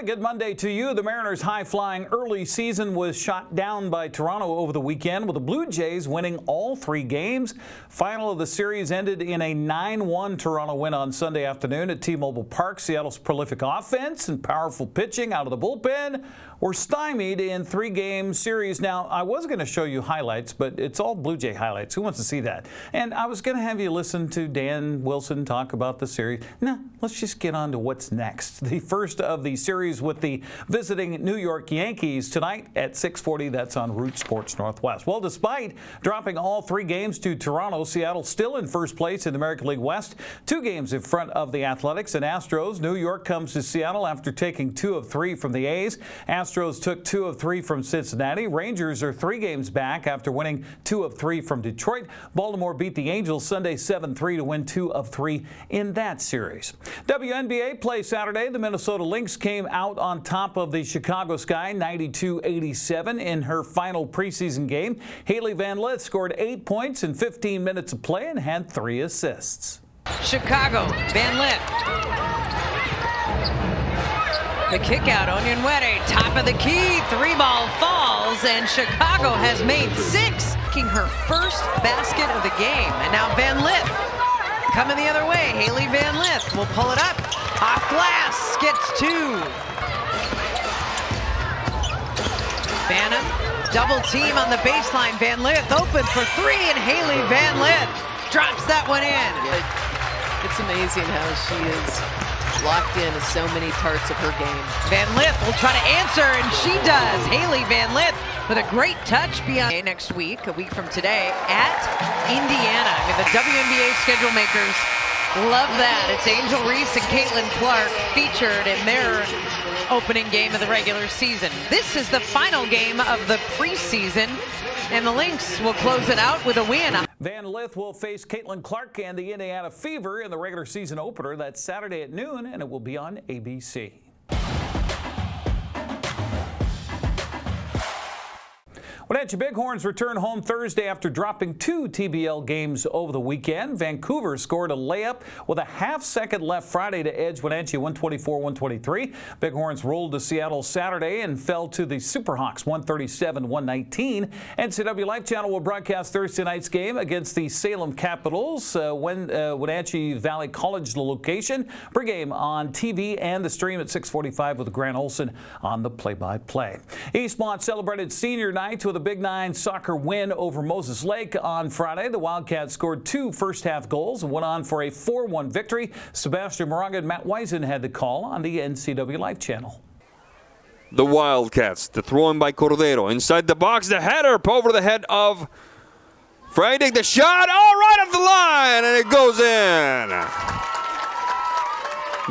a good Monday to you. The Mariners' high-flying early season was shot down by Toronto over the weekend, with the Blue Jays winning all 3 games. Final of the series ended in a 9-1 Toronto win on Sunday afternoon at T-Mobile Park. Seattle's prolific offense and powerful pitching out of the bullpen were stymied in 3-game series. Now, I was going to show you highlights, but it's all Blue Jay highlights. Who wants to see that? And I was going to have you listen to Dan Wilson talk about the series. No, let's just get on to what's next. The first of the series with the visiting New York Yankees tonight at 6:40. That's on Root Sports Northwest. Well, despite dropping all 3 games to Toronto, Seattle still in first place in the American League West. 2 games in front of the Athletics and Astros. New York comes to Seattle after taking 2 of 3 from the A's. Astros took 2 of 3 from Cincinnati. Rangers are 3 games back after winning 2 of 3 from Detroit. Baltimore beat the Angels Sunday 7-3 to win 2 of 3 in that series. WNBA play Saturday. The Minnesota Lynx came out on top of the Chicago Sky 92-87 in her final preseason game. Hailey Van Lith scored 8 points in 15 minutes of play and had 3 assists. Chicago, Van Lith. The kick out, Onyenwere, top of the key, 3-ball falls, and Chicago has made 6, making her first basket of the game. And now Van Lith coming the other way. Hailey Van Lith will pull it up, off glass, gets 2. Banham, double team on the baseline. Van Lith open for 3, and Hailey Van Lith drops that one in. It's amazing how she is locked in so many parts of her game. Van Lith will try to answer, and she does. Hailey Van Lith with a great touch beyond next week, a week from today, at Indiana. I mean, the WNBA schedule makers love that. It's Angel Reese and Caitlin Clark featured in their opening game of the regular season. This is the final game of the preseason, and the Lynx will close it out with a win. Van Lith will face Caitlin Clark and the Indiana Fever in the regular season opener. That's Saturday at noon, and it will be on ABC. Wenatchee Bighorns return home Thursday after dropping 2 TBL games over the weekend. Vancouver scored a layup with a half-second left Friday to edge Wenatchee 124-123. Bighorns rolled to Seattle Saturday and fell to the Superhawks 137-119. NCWLIFE Channel will broadcast Thursday night's game against the Salem Capitals. Wenatchee Valley College, the location. Pregame on TV and the stream at 6:45 with Grant Olson on the play-by-play. Eastmont celebrated senior night with a Big 9 soccer win over Moses Lake on Friday. The Wildcats scored 2 first-half goals and went on for a 4-1 victory. Sebastian Moraga and Matt Wiesen had the call on the NCWLIFE channel. The Wildcats, the throw-in by Cordero. Inside the box, the header over the head of Friday. The shot, right off the line, and it goes in.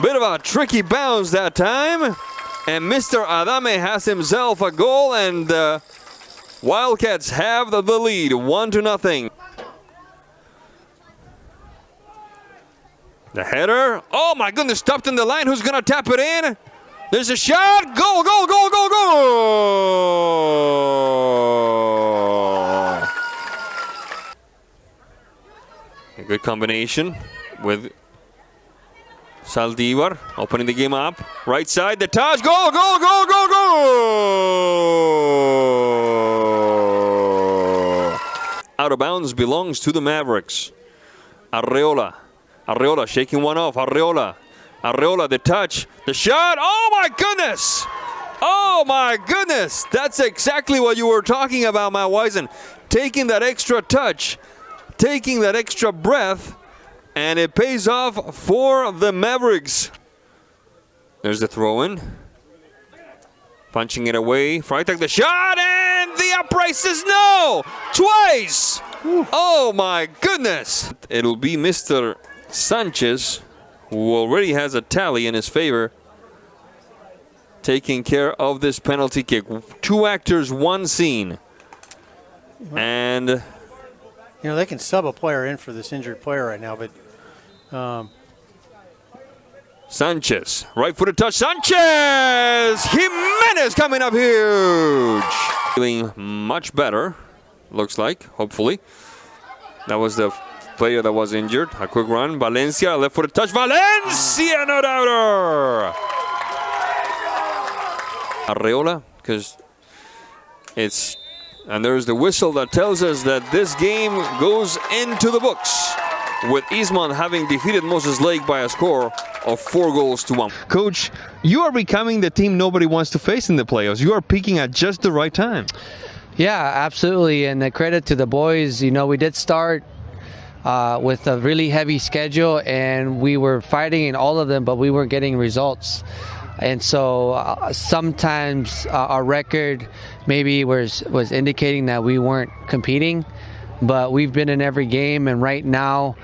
Bit of a tricky bounce that time. And Mr. Adame has himself a goal, and Wildcats have the lead, 1-0. The header. Oh my goodness, stopped in the line. Who's going to tap it in? There's a shot. Goal, goal, goal, goal, goal. A good combination with Saldivar opening the game up. Right side, the touch. Goal, goal, goal, goal, goal. Out of bounds belongs to the Mavericks. Arreola shaking one off. Arreola, the touch, the shot. Oh my goodness! Oh my goodness! That's exactly what you were talking about, Matt Wiesen. Taking that extra touch, taking that extra breath, and it pays off for the Mavericks. There's the throw-in. Punching it away. Freitag the shot, and the upright says no! Twice! Oh my goodness! It'll be Mr. Sanchez, who already has a tally in his favor, taking care of this penalty kick. 2 actors, 1 scene. And they can sub a player in for this injured player right now, but Sanchez, right-footed touch. Sanchez! Jimenez coming up huge. Feeling much better, looks like, hopefully. That was the player that was injured. A quick run. Valencia, left-footed touch. Valencia, no doubter! Arreola, because and there's the whistle that tells us that this game goes into the books, with Eastmont having defeated Moses Lake by a score of 4-1. Coach, you are becoming the team nobody wants to face in the playoffs. You are peaking at just the right time. Yeah, absolutely, and the credit to the boys. You know, we did start with a really heavy schedule, and we were fighting in all of them, but we weren't getting results. And so sometimes our record maybe was indicating that we weren't competing, but we've been in every game, and right now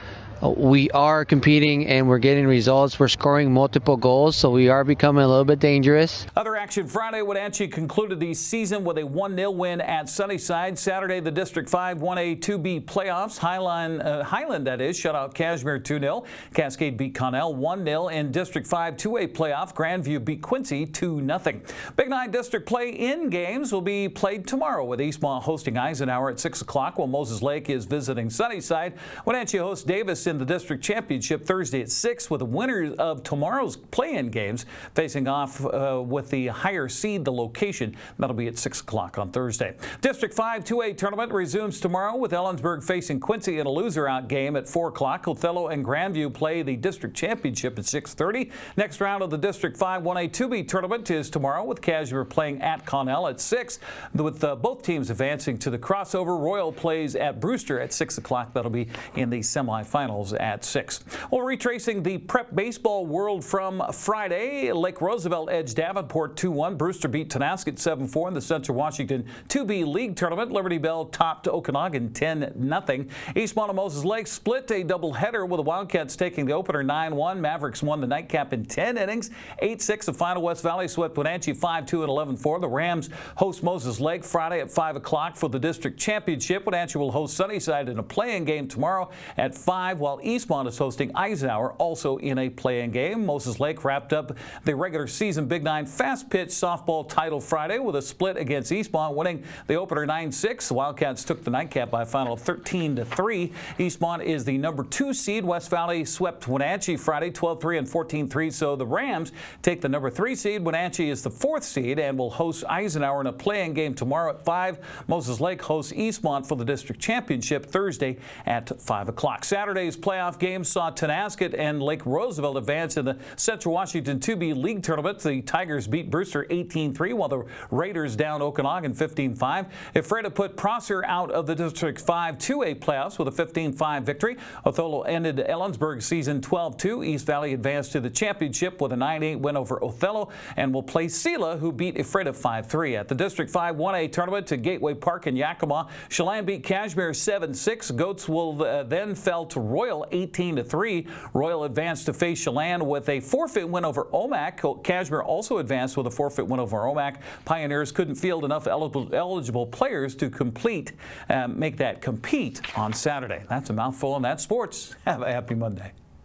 we are competing and we're getting results. We're scoring multiple goals, so we are becoming a little bit dangerous. Other action Friday, Wenatchee concluded the season with a 1-0 win at Sunnyside. Saturday, the District 5 1A 2B playoffs. Highland, that is, shut out Cashmere 2-0. Cascade beat Connell 1-0. In District 5 2A playoff, Grandview beat Quincy 2-0. Big 9 District play-in games will be played tomorrow, with Eastmont hosting Eisenhower at 6 o'clock, while Moses Lake is visiting Sunnyside. Wenatchee hosts Davis in the district championship Thursday at 6, with the winners of tomorrow's play-in games facing off with the higher seed, the location. That'll be at 6 o'clock on Thursday. District 5 2A tournament resumes tomorrow, with Ellensburg facing Quincy in a loser-out game at 4 o'clock. Othello and Grandview play the district championship at 6:30. Next round of the District 5 1A 2B tournament is tomorrow, with Cashmere playing at Connell at 6, with both teams advancing to the crossover. Royal plays at Brewster at 6 o'clock. That'll be in the semifinals at 6. Well, retracing the prep baseball world from Friday, Lake Roosevelt edged Davenport 2-1. Brewster beat Tonasket 7-4 in the Central Washington 2B League Tournament. Liberty Bell topped Okanagan 10-0. Eastmont and Moses Lake split a doubleheader, with the Wildcats taking the opener 9-1. Mavericks won the nightcap in 10 innings, 8-6. The final. West Valley swept Wenatchee 5-2 and 11-4. The Rams host Moses Lake Friday at 5 o'clock for the district championship. Wenatchee will host Sunnyside in a play-in game tomorrow at 5, while Eastmont is hosting Eisenhower, also in a play-in game. Moses Lake wrapped up the regular season Big 9 fast pitch softball title Friday with a split against Eastmont, winning the opener 9-6. The Wildcats took the nightcap by a final of 13-3. Eastmont is the number 2 seed. West Valley swept Wenatchee Friday 12-3 and 14-3. So the Rams take the number 3 seed. Wenatchee is the 4th seed and will host Eisenhower in a play-in game tomorrow at 5. Moses Lake hosts Eastmont for the district championship Thursday at 5 o'clock. Saturday's playoff games saw Tonasket and Lake Roosevelt advance in the Central Washington 2B League Tournament. The Tigers beat Brewster 18-3, while the Raiders downed Okanagan 15-5. Ephrata put Prosser out of the District 5 2A playoffs with a 15-5 victory. Othello ended Ellensburg's season 12-2. East Valley advanced to the championship with a 9-8 win over Othello and will play Sela, who beat Ephrata 5-3. At the District 5 1A tournament to Gateway Park in Yakima, Chelan beat Cashmere 7-6. Goats will then fell to Royal 18-3. Royal advanced to face Chelan with a forfeit win over Omak. Cashmere also advanced with a forfeit win over Omak. Pioneers couldn't field enough eligible players to make that compete on Saturday. That's a mouthful, and that's sports. Have a happy Monday.